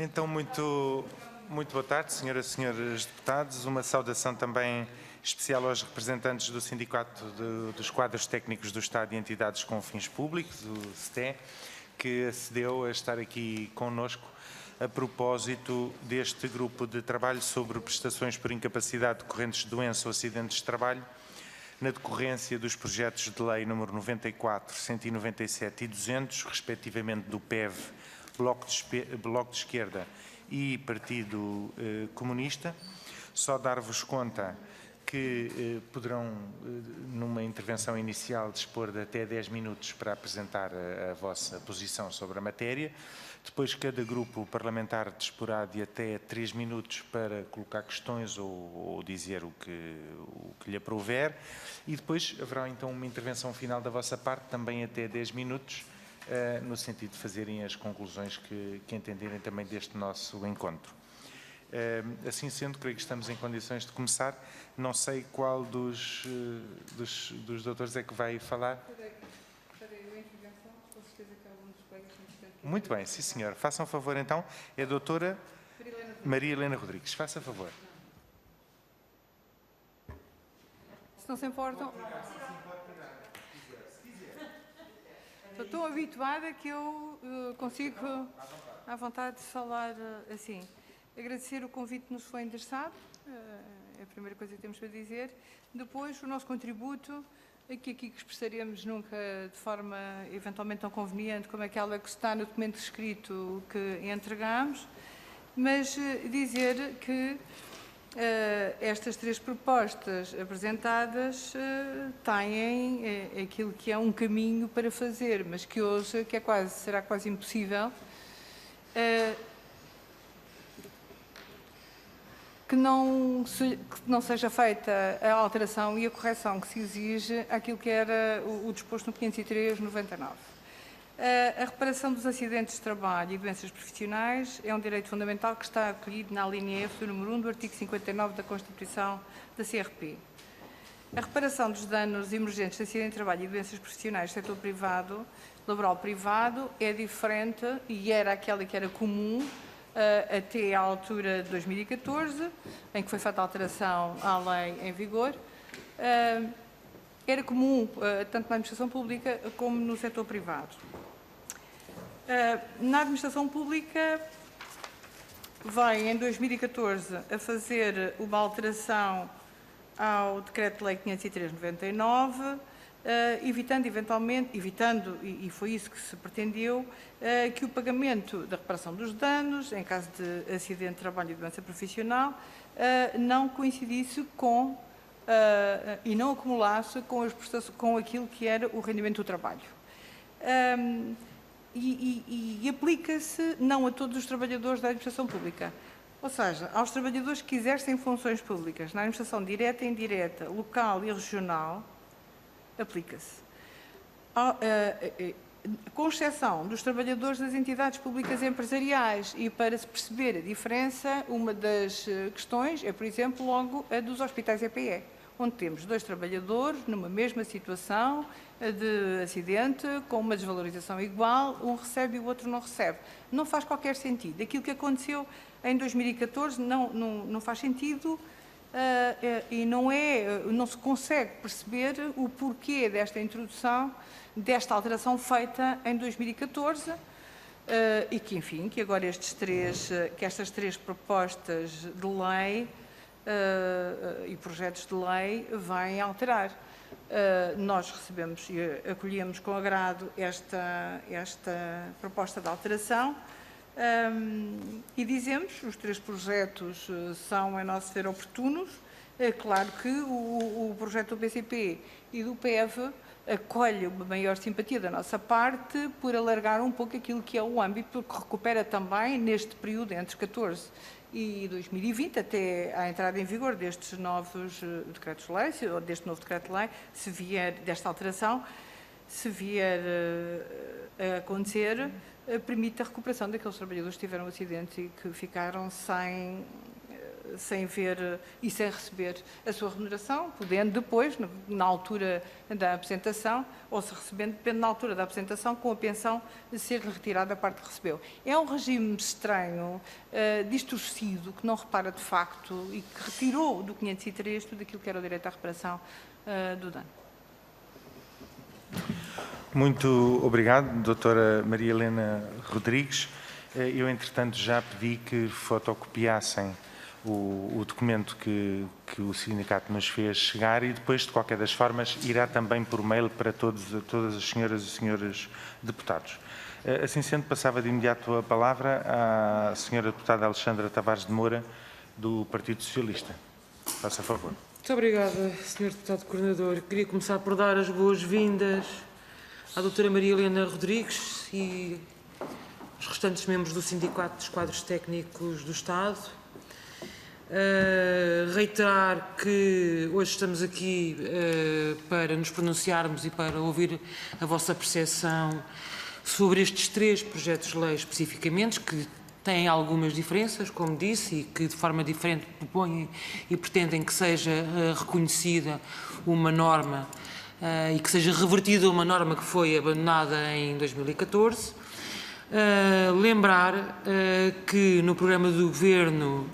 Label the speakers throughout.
Speaker 1: Então, muito boa tarde, senhoras e senhores deputados. Uma saudação também especial aos representantes do Sindicato dos Quadros Técnicos do Estado e Entidades com Fins Públicos, o STE, que acedeu a estar aqui conosco a propósito deste grupo de trabalho sobre prestações por incapacidade decorrentes de doença ou acidentes de trabalho, na decorrência dos projetos de lei número 94, 197 e 200, respectivamente do PEV, Bloco de Esquerda e Partido Comunista. Só dar-vos conta que poderão, numa intervenção inicial, dispor de até 10 minutos para apresentar a vossa posição sobre a matéria. Depois, cada grupo parlamentar disporá de até 3 minutos para colocar questões ou dizer o que lhe aprouver. E depois haverá então uma intervenção final da vossa parte, também até 10 minutos, no sentido de fazerem as conclusões que entenderem também deste nosso encontro. Assim sendo, creio que estamos em condições de começar. Não sei qual dos doutores é que vai falar. Muito bem, sim senhor. Façam favor então. É a doutora Maria Helena Rodrigues. Faça favor.
Speaker 2: Se não se importam... Estou tão habituada que eu consigo, à vontade, de falar assim. Agradecer o convite que nos foi endereçado, é a primeira coisa que temos para dizer. Depois, o nosso contributo, que aqui expressaremos nunca de forma eventualmente tão conveniente como aquela que está no documento escrito que entregamos, mas dizer que estas três propostas apresentadas têm aquilo que é um caminho para fazer, mas que hoje será quase impossível que não seja feita a alteração e a correção que se exige àquilo que era o disposto no 503/99. A reparação dos acidentes de trabalho e doenças profissionais é um direito fundamental que está acolhido na linha F do número 1 do artigo 59 da Constituição da CRP. A reparação dos danos emergentes de acidente de trabalho e doenças profissionais do setor privado, laboral privado, é diferente e era aquela que era comum até à altura de 2014, em que foi feita a alteração à lei em vigor. Era comum tanto na administração pública como no setor privado. Na administração pública, vai em 2014 a fazer uma alteração ao Decreto-Lei 503/99, evitando, e foi isso que se pretendeu, que o pagamento da reparação dos danos, em caso de acidente de trabalho e doença profissional, não coincidisse com e não acumulasse com aquilo que era o rendimento do trabalho. E aplica-se não a todos os trabalhadores da administração pública, ou seja, aos trabalhadores que exercem funções públicas na administração direta e indireta, local e regional, aplica-se. Com exceção dos trabalhadores das entidades públicas empresariais, e para se perceber a diferença, uma das questões é, por exemplo, logo a dos hospitais EPE, onde temos 2 trabalhadores numa mesma situação de acidente, com uma desvalorização igual, um recebe e o outro não recebe. Não faz qualquer sentido. Aquilo que aconteceu em 2014 não faz sentido e não se consegue perceber o porquê desta introdução, desta alteração feita em 2014 e que, enfim, que agora estas três propostas de lei e projetos de lei vêm alterar. Nós recebemos e acolhemos com agrado esta proposta de alteração e dizemos, os 3 projetos são, a nosso ver, oportunos. É claro que o projeto do PCP e do PEV acolhe uma maior simpatia da nossa parte por alargar um pouco aquilo que é o âmbito que recupera também neste período entre 14 e 2020, até à entrada em vigor destes novos decretos-lei, ou deste novo decreto-lei, se vier desta alteração, se vier a acontecer, permite a recuperação daqueles trabalhadores que tiveram acidentes e que ficaram sem sem ver e sem receber a sua remuneração, podendo depois, na altura da apresentação, ou se recebendo, depende na altura da apresentação, com a pensão ser retirada a parte que recebeu. É um regime estranho, distorcido, que não repara de facto e que retirou do 503 tudo aquilo que era o direito à reparação do dano.
Speaker 1: Muito obrigado, doutora Maria Helena Rodrigues. Eu, entretanto, já pedi que fotocopiassem o documento que o sindicato nos fez chegar e depois, de qualquer das formas, irá também por mail para todas as senhoras e senhores deputados. Assim sendo, passava de imediato a palavra à senhora deputada Alexandra Tavares de Moura, do Partido Socialista. Faça favor.
Speaker 3: Muito obrigada, Sr. Deputado Coordenador. Queria começar por dar as boas-vindas à doutora Maria Helena Rodrigues e aos restantes membros do Sindicato dos Quadros Técnicos do Estado. Reiterar que hoje estamos aqui para nos pronunciarmos e para ouvir a vossa percepção sobre estes 3 projetos de lei especificamente, que têm algumas diferenças, como disse, e que de forma diferente propõem e pretendem que seja reconhecida uma norma e que seja revertida uma norma que foi abandonada em 2014. Lembrar que no programa do Governo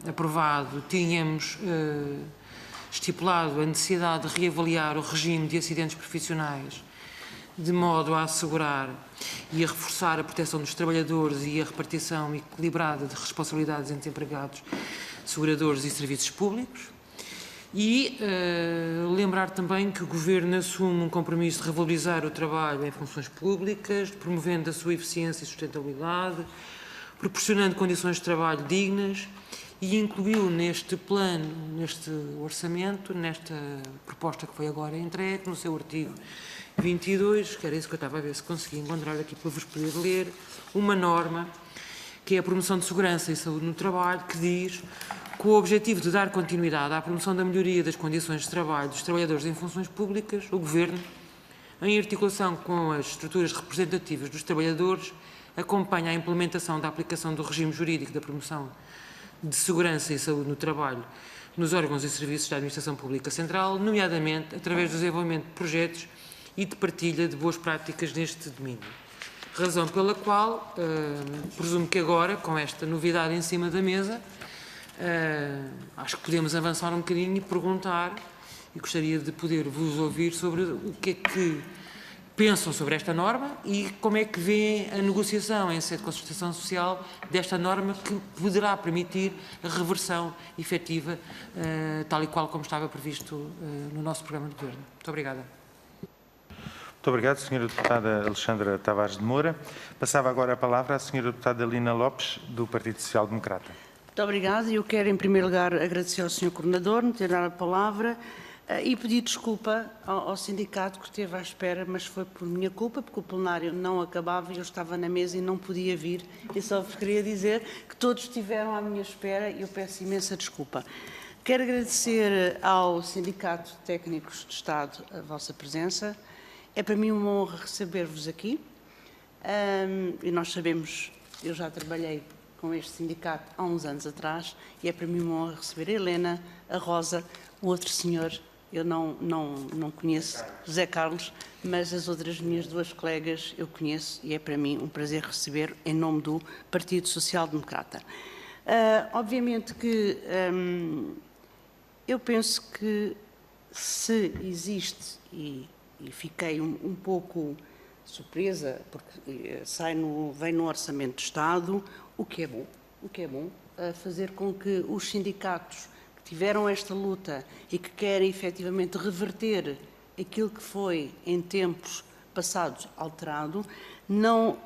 Speaker 3: aprovado tínhamos estipulado a necessidade de reavaliar o regime de acidentes profissionais de modo a assegurar e a reforçar a proteção dos trabalhadores e a repartição equilibrada de responsabilidades entre empregados, seguradores e serviços públicos. E lembrar também que o Governo assume um compromisso de revalorizar o trabalho em funções públicas, promovendo a sua eficiência e sustentabilidade, proporcionando condições de trabalho dignas e incluiu neste plano, neste orçamento, nesta proposta que foi agora entregue, no seu artigo 22, que era isso que eu estava a ver se conseguia encontrar aqui para vos poder ler, uma norma que é a promoção de segurança e saúde no trabalho, que diz: com o objetivo de dar continuidade à promoção da melhoria das condições de trabalho dos trabalhadores em funções públicas, o Governo, em articulação com as estruturas representativas dos trabalhadores, acompanha a implementação da aplicação do regime jurídico da promoção de segurança e saúde no trabalho nos órgãos e serviços da Administração Pública Central, nomeadamente através do desenvolvimento de projetos e de partilha de boas práticas neste domínio. Razão pela qual, presumo que agora, com esta novidade em cima da mesa, acho que podemos avançar um bocadinho e perguntar, e gostaria de poder vos ouvir sobre o que é que pensam sobre esta norma e como é que vêem a negociação em sede de concertação social desta norma que poderá permitir a reversão efetiva, tal e qual como estava previsto no nosso programa de governo. Muito obrigada.
Speaker 1: Muito obrigado, Sra. Deputada Alexandra Tavares de Moura. Passava agora a palavra à Sra. Deputada Lina Lopes, do Partido Social Democrata.
Speaker 4: Muito obrigada. Eu quero, em primeiro lugar, agradecer ao Sr. Coordenador me ter dado a palavra e pedir desculpa ao sindicato que esteve à espera, mas foi por minha culpa, porque o plenário não acabava e eu estava na mesa e não podia vir. E só vos queria dizer que todos estiveram à minha espera e eu peço imensa desculpa. Quero agradecer ao Sindicato de Técnicos de Estado a vossa presença. É para mim uma honra receber-vos aqui. E nós sabemos, eu já trabalhei com este sindicato há uns anos atrás e é para mim uma honra receber a Helena, a Rosa, o outro senhor, eu não conheço, José Carlos, mas as outras minhas 2 colegas eu conheço e é para mim um prazer receber em nome do Partido Social Democrata. Obviamente que eu penso que se existe, e fiquei um pouco surpresa, porque vem no Orçamento de Estado, o que é bom, fazer com que os sindicatos que tiveram esta luta e que querem efetivamente reverter aquilo que foi em tempos passados alterado, não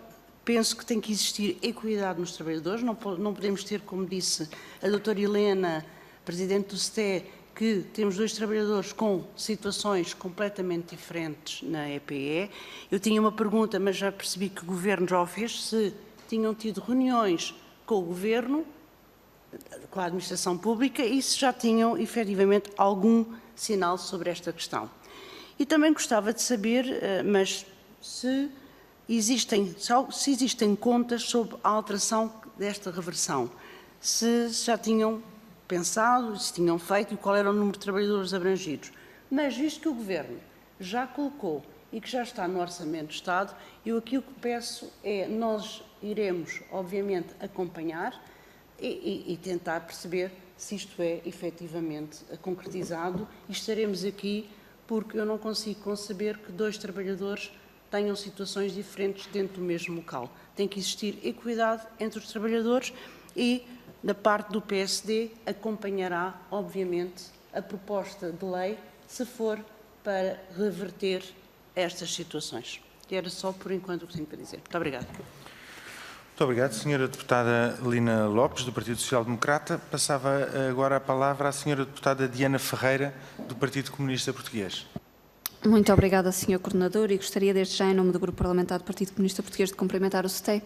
Speaker 4: penso que tem que existir equidade nos trabalhadores, não podemos ter, como disse a doutora Helena, presidente do STE, que temos 2 trabalhadores com situações completamente diferentes na EPE. Eu tinha uma pergunta, mas já percebi que o Governo já o fez, se tinham tido reuniões com o Governo, com a Administração Pública, e se já tinham, efetivamente, algum sinal sobre esta questão. E também gostava de saber, mas se existem contas sobre a alteração desta reversão, se já tinham repensado, se tinham feito e qual era o número de trabalhadores abrangidos. Mas, visto que o Governo já colocou e que já está no Orçamento do Estado, eu aqui o que peço é, nós iremos, obviamente, acompanhar e tentar perceber se isto é efetivamente concretizado, e estaremos aqui porque eu não consigo conceber que 2 trabalhadores tenham situações diferentes dentro do mesmo local. Tem que existir equidade entre os trabalhadores e, da parte do PSD, acompanhará, obviamente, a proposta de lei, se for para reverter estas situações. E era só por enquanto o que tenho para dizer. Muito obrigada.
Speaker 1: Muito obrigado, Sra. Deputada Lina Lopes, do Partido Social Democrata. Passava agora a palavra à Sra. Deputada Diana Ferreira, do Partido Comunista Português.
Speaker 5: Muito obrigada, Sr. Coordenador, e gostaria desde já, em nome do Grupo Parlamentar do Partido Comunista Português, de cumprimentar o STE,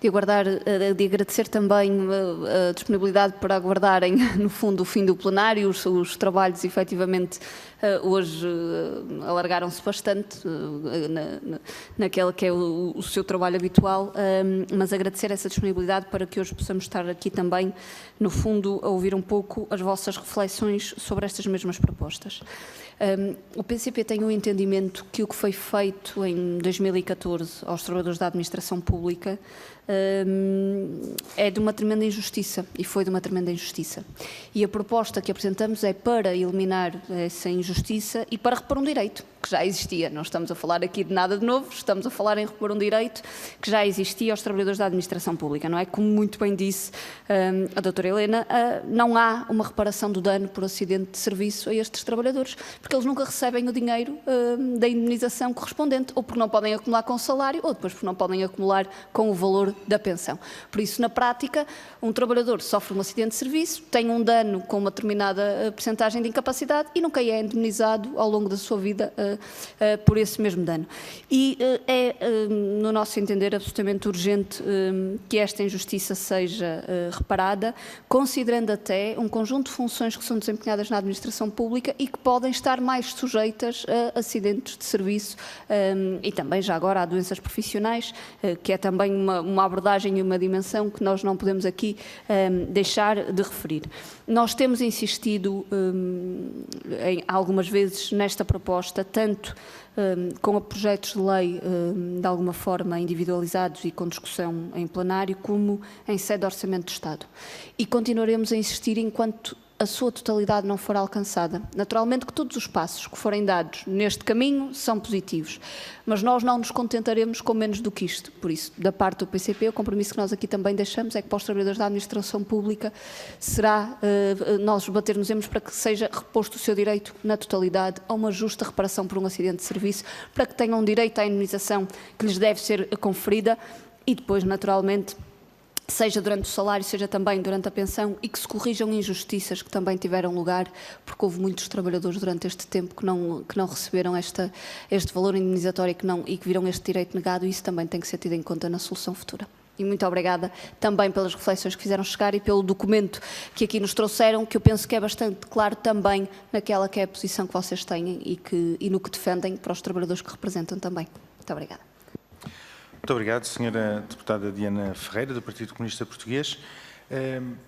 Speaker 5: de agradecer também a disponibilidade para aguardarem, no fundo, o fim do plenário. Os trabalhos, efetivamente, hoje alargaram-se bastante naquele que é o seu trabalho habitual, mas agradecer essa disponibilidade para que hoje possamos estar aqui também, no fundo, a ouvir um pouco as vossas reflexões sobre estas mesmas propostas. O PCP tem o entendimento que o que foi feito em 2014 aos trabalhadores da administração pública é de uma tremenda injustiça, e foi de uma tremenda injustiça. E a proposta que apresentamos é para eliminar essa injustiça e para repor um direito que já existia. Não estamos a falar aqui de nada de novo, estamos a falar em repor um direito que já existia aos trabalhadores da administração pública, não é? Como muito bem disse a doutora Helena, não há uma reparação do dano por acidente de serviço a estes trabalhadores, porque eles nunca recebem o dinheiro da indemnização correspondente, ou porque não podem acumular com o salário, ou depois porque não podem acumular com o valor da pensão. Por isso, na prática, um trabalhador sofre um acidente de serviço, tem um dano com uma determinada percentagem de incapacidade e nunca é indemnizado ao longo da sua vida por esse mesmo dano. E no nosso entender, absolutamente urgente que esta injustiça seja reparada, considerando até um conjunto de funções que são desempenhadas na administração pública e que podem estar mais sujeitas a acidentes de serviço e também, já agora, a doenças profissionais, que é também uma abordagem e uma dimensão que nós não podemos aqui deixar de referir. Nós temos insistido algumas vezes nesta proposta, tanto com projetos de lei de alguma forma individualizados e com discussão em plenário, como em sede de Orçamento do Estado. E continuaremos a insistir enquanto a sua totalidade não for alcançada. Naturalmente que todos os passos que forem dados neste caminho são positivos, mas nós não nos contentaremos com menos do que isto. Por isso, da parte do PCP, o compromisso que nós aqui também deixamos é que para os trabalhadores da administração pública será, nós bater-nos-emos para que seja reposto o seu direito na totalidade a uma justa reparação por um acidente de serviço, para que tenham direito à indemnização que lhes deve ser conferida e depois, naturalmente, seja durante o salário, seja também durante a pensão, e que se corrijam injustiças que também tiveram lugar, porque houve muitos trabalhadores durante este tempo que não receberam este valor indemnizatório e que viram este direito negado, e isso também tem que ser tido em conta na solução futura. E muito obrigada também pelas reflexões que fizeram chegar e pelo documento que aqui nos trouxeram, que eu penso que é bastante claro também naquela que é a posição que vocês têm e no que defendem para os trabalhadores que representam também. Muito obrigada.
Speaker 1: Muito obrigado, Sra. Deputada Diana Ferreira, do Partido Comunista Português.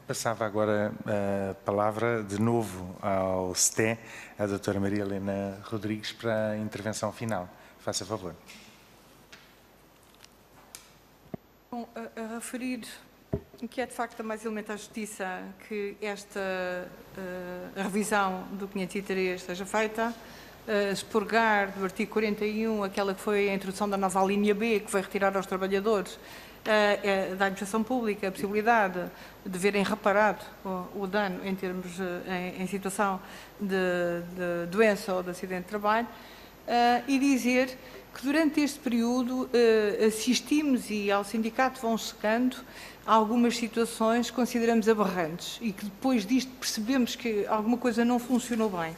Speaker 1: Passava agora a palavra de novo ao STE, a doutora Maria Helena Rodrigues, para a intervenção final. Faça favor.
Speaker 2: Bom, a referir que é de facto a mais elementar justiça que esta revisão do 503 seja feita, expurgar do artigo 41 aquela que foi a introdução da nova linha B, que vai retirar aos trabalhadores da administração pública a possibilidade de verem reparado o dano em termos em situação de doença ou de acidente de trabalho, e dizer que durante este período assistimos e ao sindicato vão chegando algumas situações que consideramos aberrantes e que depois disto percebemos que alguma coisa não funcionou bem.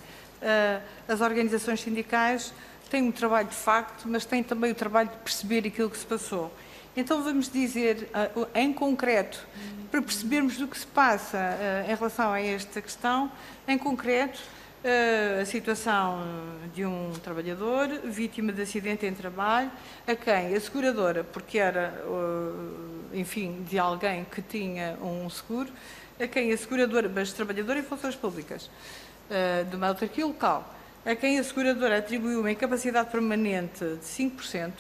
Speaker 2: As organizações sindicais têm um trabalho de facto, mas têm também o trabalho de perceber aquilo que se passou. Então vamos dizer, em concreto, para percebermos do que se passa em relação a esta questão, em concreto, a situação de um trabalhador vítima de acidente em trabalho, a quem a seguradora, porque era, enfim, de alguém que tinha um seguro, a quem a seguradora, mas trabalhador em funções públicas, de uma autarquia local, a quem a seguradora atribuiu uma incapacidade permanente de 5%,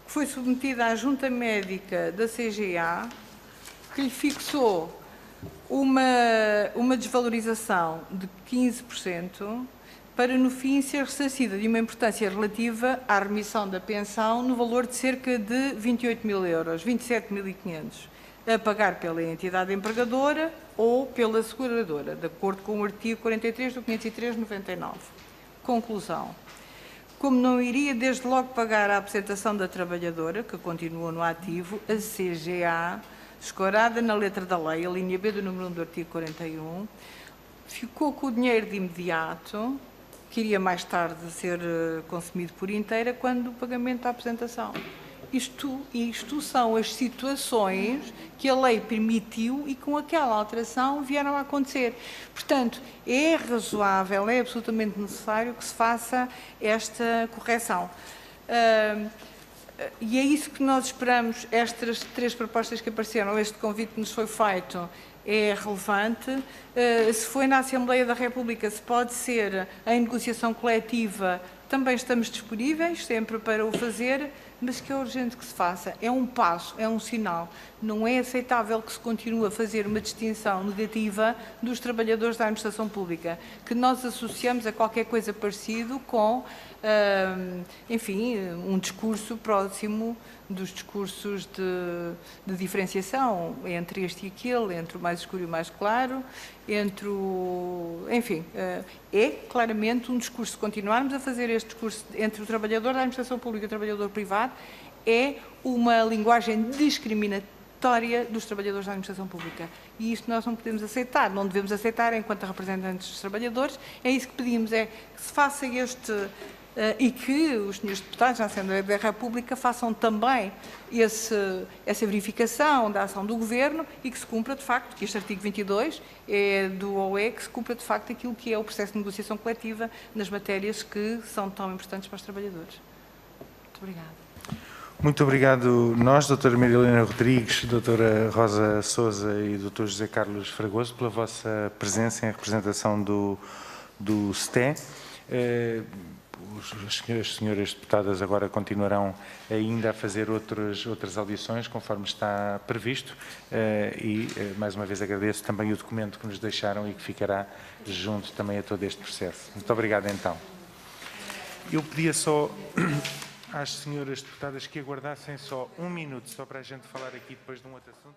Speaker 2: que foi submetida à junta médica da CGA, que lhe fixou uma desvalorização de 15%, para no fim ser ressarcida de uma importância relativa à remissão da pensão no valor de cerca de 28 mil euros, 27.500, a pagar pela entidade empregadora ou pela seguradora, de acordo com o artigo 43 do 503/99. Conclusão. Como não iria desde logo pagar a aposentação da trabalhadora, que continua no ativo, a CGA, escorada na letra da lei, a linha B do número 1 do artigo 41, ficou com o dinheiro de imediato, que iria mais tarde ser consumido por inteira, quando o pagamento da aposentação. Isto são as situações que a lei permitiu e com aquela alteração vieram a acontecer. Portanto, é razoável, é absolutamente necessário que se faça esta correção. E é isso que nós esperamos. Estas 3 propostas que apareceram, este convite que nos foi feito, é relevante. Se foi na Assembleia da República, se pode ser em negociação coletiva, também estamos disponíveis sempre para o fazer, mas que é urgente que se faça. É um passo, é um sinal. Não é aceitável que se continue a fazer uma distinção negativa dos trabalhadores da administração pública, que nós associamos a qualquer coisa parecido com, enfim, um discurso próximo dos discursos de diferenciação entre este e aquele, entre o mais escuro e o mais claro, entre o... Enfim, é claramente um discurso. Se continuarmos a fazer este discurso entre o trabalhador da administração pública e o trabalhador privado, é uma linguagem discriminatória dos trabalhadores da administração pública. E isto nós não podemos aceitar, não devemos aceitar enquanto representantes dos trabalhadores. É isso que pedimos, é que se faça este... e que os senhores deputados na Assembleia da República façam também essa verificação da ação do Governo e que se cumpra de facto, que este artigo 22 é do OE, que se cumpra de facto aquilo que é o processo de negociação coletiva nas matérias que são tão importantes para os trabalhadores. Muito obrigada.
Speaker 1: Muito obrigado nós, doutora Maria Helena Rodrigues, doutora Rosa Sousa e doutor José Carlos Fragoso, pela vossa presença em representação do STE. As senhoras deputadas agora continuarão ainda a fazer outras audições, conforme está previsto, e mais uma vez agradeço também o documento que nos deixaram e que ficará junto também a todo este processo. Muito obrigado, então. Eu pedia só às senhoras deputadas que aguardassem só um minuto, só para a gente falar aqui depois de um outro assunto.